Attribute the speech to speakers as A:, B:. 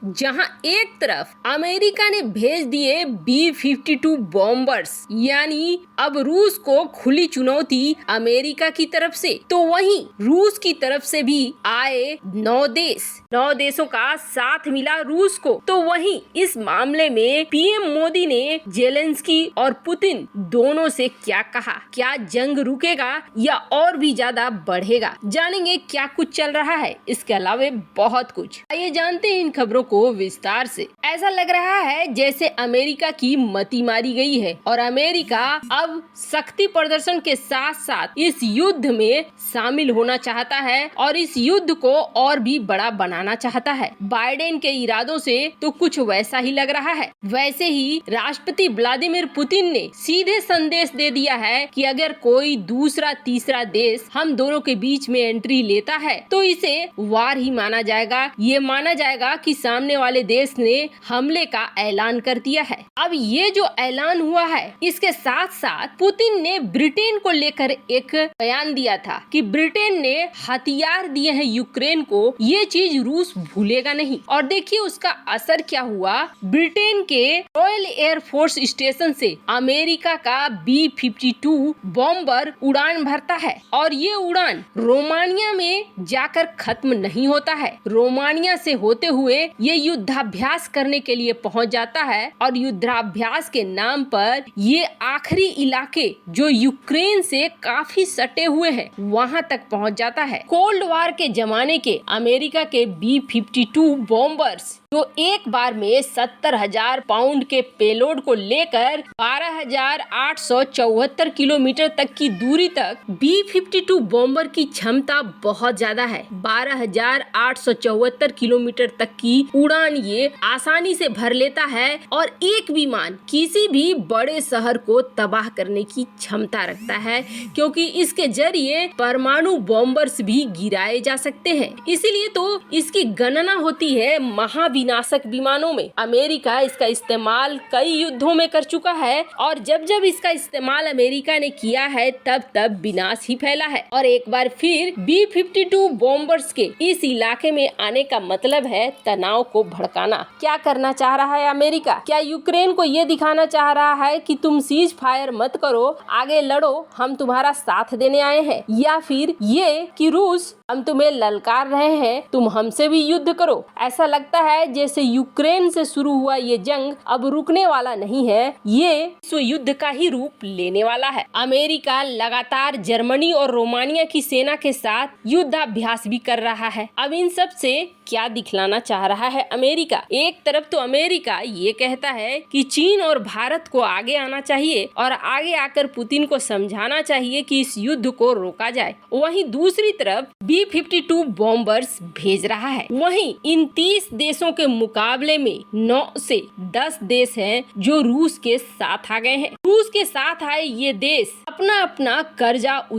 A: जहां एक तरफ अमेरिका ने भेज दिए B-52 बॉम्बर्स, यानी अब रूस को खुली चुनौती अमेरिका की तरफ से, तो वहीं रूस की तरफ से भी आए 9 देशों का साथ मिला रूस को। तो वहीं इस मामले में पीएम मोदी ने जेलेंस्की और पुतिन दोनों से क्या कहा, क्या जंग रुकेगा या और भी ज्यादा बढ़ेगा, जानेंगे क्या कुछ चल रहा है। इसके अलावा बहुत कुछ, आइए जानते हैं इन खबरों को विस्तार से। ऐसा लग रहा है जैसे अमेरिका की मती मारी गई है और अमेरिका अब शक्ति प्रदर्शन के साथ साथ इस युद्ध में शामिल होना चाहता है और इस युद्ध को और भी बड़ा बनाना चाहता है। बाइडेन के इरादों से तो कुछ वैसा ही लग रहा है। वैसे ही राष्ट्रपति व्लादिमीर पुतिन ने सीधे संदेश दे दिया है कि अगर कोई दूसरा तीसरा देश हम दोनों के बीच में एंट्री लेता है तो इसे वार ही माना जाएगा। ये माना जाएगा कि सामने वाले देश ने हमले का ऐलान कर दिया है। अब ये जो ऐलान हुआ है, इसके साथ साथ पुतिन ने ब्रिटेन को लेकर एक बयान दिया था कि ब्रिटेन ने हथियार दिए हैं यूक्रेन को, ये चीज रूस भूलेगा नहीं। और देखिए उसका असर क्या हुआ। ब्रिटेन के रॉयल एयर फोर्स स्टेशन से अमेरिका का B-52 बॉम्बर उड़ान भरता है और ये उड़ान रोमानिया में जाकर खत्म नहीं होता है। रोमानिया से होते हुए ये युद्धाभ्यास करने के लिए पहुंच जाता है और युद्धाभ्यास के नाम पर ये आखिरी इलाके जो यूक्रेन से काफी सटे हुए हैं वहां तक पहुंच जाता है। कोल्ड वार के जमाने के अमेरिका के B-52 बॉम्बर्स जो एक बार में 70,000 पाउंड के पेलोड को लेकर 12,874 किलोमीटर तक की दूरी तक B-52 बॉम्बर की क्षमता बहुत ज्यादा है। 12,874 किलोमीटर तक की उड़ान ये आसानी से भर लेता है और एक विमान किसी भी बड़े शहर को तबाह करने की क्षमता रखता है, क्योंकि इसके जरिए परमाणु बॉम्बर्स भी गिराए जा सकते हैं। इसीलिए तो इसकी गणना होती है महाविनाशक विमानों में। अमेरिका इसका इस्तेमाल कई युद्धों में कर चुका है और जब जब इसका इस्तेमाल अमेरिका ने किया है तब तब विनाश ही फैला है। और एक बार फिर B-52 बॉम्बर्स के इस इलाके में आने का मतलब है तनाव को भड़काना। क्या करना चाह रहा है अमेरिका? क्या यूक्रेन को ये दिखाना चाह रहा है कि तुम सीज फायर मत करो, आगे लड़ो, हम तुम्हारा साथ देने आए हैं, या फिर ये कि रूस हम तुम्हें ललकार रहे हैं, तुम हमसे भी युद्ध करो? ऐसा लगता है जैसे यूक्रेन से शुरू हुआ ये जंग अब रुकने वाला नहीं है, ये विश्व युद्ध का ही रूप लेने वाला है। अमेरिका लगातार जर्मनी और रोमानिया की सेना के साथ युद्धाभ्यास भी कर रहा है। अब इन सब से क्या दिखलाना चाह रहा है अमेरिका? एक तरफ तो अमेरिका ये कहता है कि चीन और भारत को आगे आना चाहिए और आगे आकर पुतिन को समझाना चाहिए कि इस युद्ध को रोका जाए। वहीं दूसरी तरफ B-52 बॉम्बर्स भेज रहा है। वहीं इन 30 देशों के मुकाबले में 9 से 10 देश हैं जो रूस के साथ आ गए हैं। रूस के साथ आए ये देश अपना अपना कर्जा